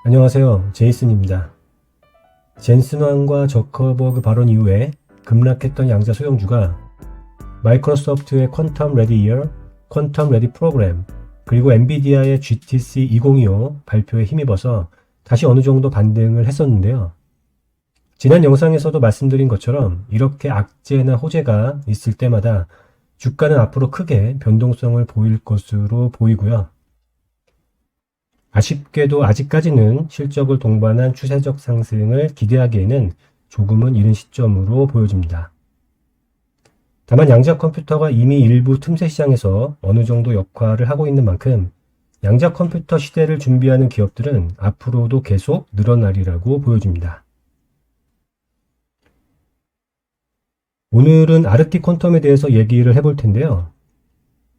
안녕하세요. 제이슨입니다. 젠슨 왕과 저커버그 발언 이후에 급락했던 양자 소형주가 마이크로소프트의 퀀텀 레디 이어, 퀀텀 레디 프로그램, 그리고 엔비디아의 GTC 2025 발표에 힘입어서 다시 어느 정도 반등을 했었는데요. 지난 영상에서도 말씀드린 것처럼 이렇게 악재나 호재가 있을 때마다 주가는 앞으로 크게 변동성을 보일 것으로 보이고요. 아쉽게도 아직까지는 실적을 동반한 추세적 상승을 기대하기에는 조금은 이른 시점으로 보여집니다. 다만 양자 컴퓨터가 이미 일부 틈새 시장에서 어느 정도 역할을 하고 있는 만큼 양자 컴퓨터 시대를 준비하는 기업들은 앞으로도 계속 늘어나리라고 보여집니다. 오늘은 아르티 퀀텀에 대해서 얘기를 해볼 텐데요.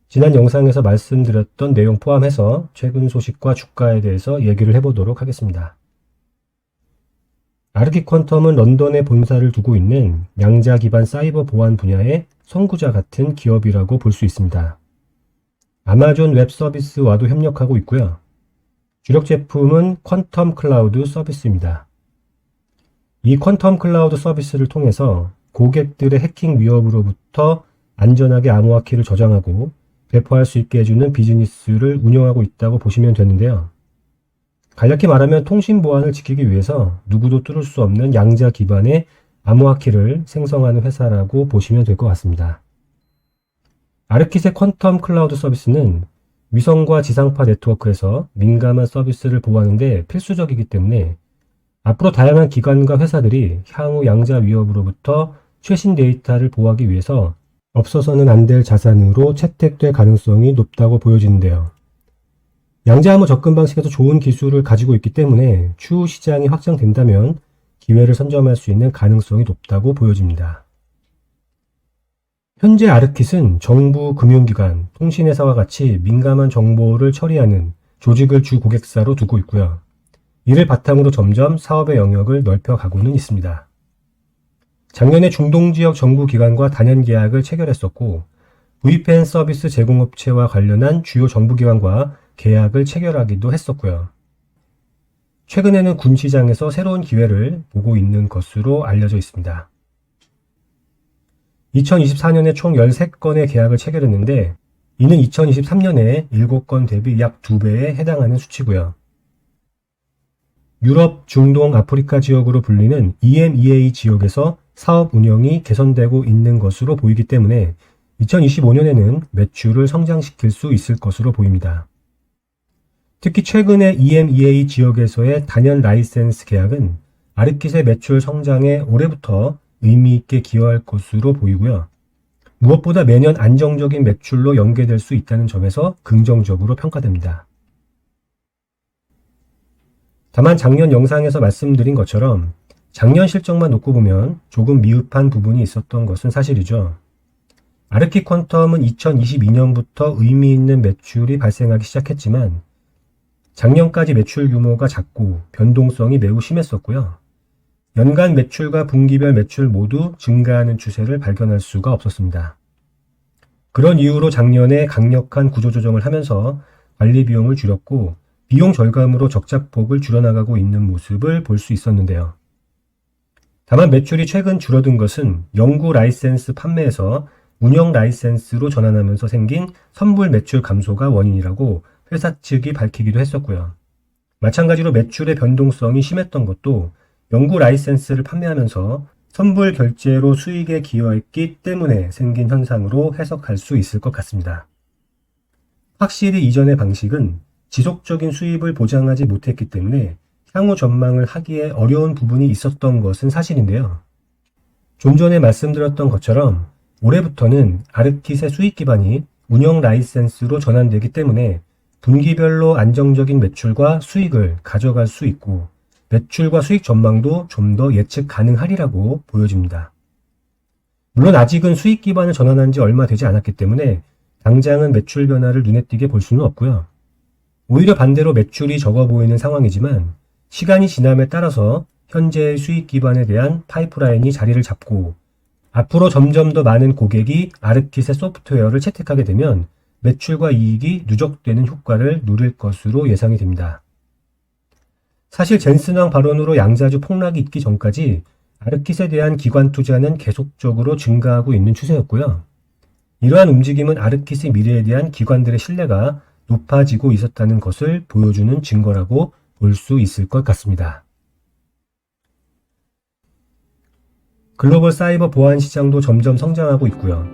지난 영상에서 말씀드렸던 내용 포함해서 최근 소식과 주가에 대해서 얘기를 해보도록 하겠습니다. 아르티 퀀텀은 런던에 본사를 두고 있는 양자 기반 사이버 보안 분야의 선구자 같은 기업이라고 볼 수 있습니다. 아마존 웹 서비스와도 협력하고 있고요. 주력 제품은 퀀텀 클라우드 서비스입니다. 이 퀀텀 클라우드 서비스를 통해서 고객들의 해킹 위협으로부터 안전하게 암호화키를 저장하고 배포할 수 있게 해주는 비즈니스를 운영하고 있다고 보시면 되는데요. 간략히 말하면 통신 보안을 지키기 위해서 누구도 뚫을 수 없는 양자 기반의 암호화키를 생성하는 회사라고 보시면 될 것 같습니다. 아르킷의 퀀텀 클라우드 서비스는 위성과 지상파 네트워크에서 민감한 서비스를 보호하는 데 필수적이기 때문에 앞으로 다양한 기관과 회사들이 향후 양자 위협으로부터 최신 데이터를 보호하기 위해서 없어서는 안 될 자산으로 채택될 가능성이 높다고 보여지는데요. 양자암호 접근 방식에서 좋은 기술을 가지고 있기 때문에 추후 시장이 확장된다면 기회를 선점할 수 있는 가능성이 높다고 보여집니다. 현재 아르킷은 정부, 금융기관, 통신회사와 같이 민감한 정보를 처리하는 조직을 주 고객사로 두고 있고요. 이를 바탕으로 점점 사업의 영역을 넓혀가고는 있습니다. 작년에 중동지역 정부기관과 단연 계약을 체결했었고 VPN 서비스 제공업체와 관련한 주요 정부기관과 계약을 체결하기도 했었고요. 최근에는 군 시장에서 새로운 기회를 보고 있는 것으로 알려져 있습니다. 2024년에 총 13건의 계약을 체결했는데 이는 2023년에 7건 대비 약 2배에 해당하는 수치고요. 유럽, 중동, 아프리카 지역으로 불리는 EMEA 지역에서 사업 운영이 개선되고 있는 것으로 보이기 때문에 2025년에는 매출을 성장시킬 수 있을 것으로 보입니다. 특히 최근에 EMEA 지역에서의 단연 라이센스 계약은 아르킷의 매출 성장에 올해부터 의미 있게 기여할 것으로 보이고요. 무엇보다 매년 안정적인 매출로 연계될 수 있다는 점에서 긍정적으로 평가됩니다. 다만 작년 영상에서 말씀드린 것처럼 작년 실적만 놓고 보면 조금 미흡한 부분이 있었던 것은 사실이죠. 아르킷 퀀텀은 2022년부터 의미 있는 매출이 발생하기 시작했지만 작년까지 매출 규모가 작고 변동성이 매우 심했었고요. 연간 매출과 분기별 매출 모두 증가하는 추세를 발견할 수가 없었습니다. 그런 이유로 작년에 강력한 구조조정을 하면서 관리 비용을 줄였고 비용 절감으로 적자폭을 줄여나가고 있는 모습을 볼 수 있었는데요. 다만 매출이 최근 줄어든 것은 연구 라이센스 판매에서 운영 라이센스로 전환하면서 생긴 선불 매출 감소가 원인이라고 회사 측이 밝히기도 했었고요. 마찬가지로 매출의 변동성이 심했던 것도 연구 라이센스를 판매하면서 선불 결제로 수익에 기여했기 때문에 생긴 현상으로 해석할 수 있을 것 같습니다. 확실히 이전의 방식은 지속적인 수입을 보장하지 못했기 때문에 향후 전망을 하기에 어려운 부분이 있었던 것은 사실인데요. 좀 전에 말씀드렸던 것처럼 올해부터는 아르킷의 수익 기반이 운영 라이센스로 전환되기 때문에 분기별로 안정적인 매출과 수익을 가져갈 수 있고 매출과 수익 전망도 좀 더 예측 가능하리라고 보여집니다. 물론 아직은 수익 기반을 전환한 지 얼마 되지 않았기 때문에 당장은 매출 변화를 눈에 띄게 볼 수는 없고요. 오히려 반대로 매출이 적어 보이는 상황이지만 시간이 지남에 따라서 현재의 수익 기반에 대한 파이프라인이 자리를 잡고 앞으로 점점 더 많은 고객이 아르킷의 소프트웨어를 채택하게 되면 매출과 이익이 누적되는 효과를 누릴 것으로 예상이 됩니다. 사실 젠슨왕 발언으로 양자주 폭락이 있기 전까지 아르킷에 대한 기관 투자는 계속적으로 증가하고 있는 추세였고요. 이러한 움직임은 아르킷의 미래에 대한 기관들의 신뢰가 높아지고 있었다는 것을 보여주는 증거라고 볼 수 있을 것 같습니다. 글로벌 사이버 보안 시장도 점점 성장하고 있고요.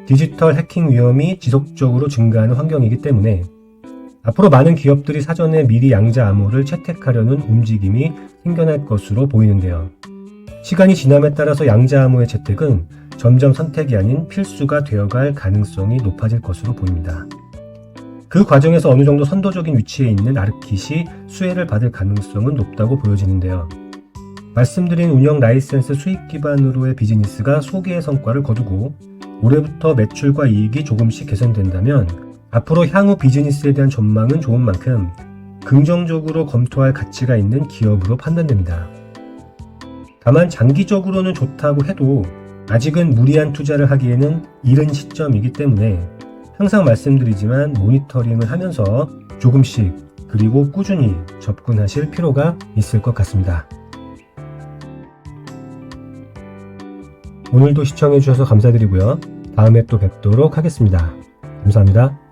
디지털 해킹 위험이 지속적으로 증가하는 환경이기 때문에 앞으로 많은 기업들이 사전에 미리 양자 암호를 채택하려는 움직임이 생겨날 것으로 보이는데요. 시간이 지남에 따라서 양자 암호의 채택은 점점 선택이 아닌 필수가 되어갈 가능성이 높아질 것으로 보입니다. 그 과정에서 어느 정도 선도적인 위치에 있는 아르킷이 수혜를 받을 가능성은 높다고 보여지는데요. 말씀드린 운영 라이센스 수익 기반으로의 비즈니스가 소기의 성과를 거두고 올해부터 매출과 이익이 조금씩 개선된다면 앞으로 향후 비즈니스에 대한 전망은 좋은 만큼 긍정적으로 검토할 가치가 있는 기업으로 판단됩니다. 다만 장기적으로는 좋다고 해도 아직은 무리한 투자를 하기에는 이른 시점이기 때문에 항상 말씀드리지만 모니터링을 하면서 조금씩 그리고 꾸준히 접근하실 필요가 있을 것 같습니다. 오늘도 시청해주셔서 감사드리고요. 다음에 또 뵙도록 하겠습니다. 감사합니다.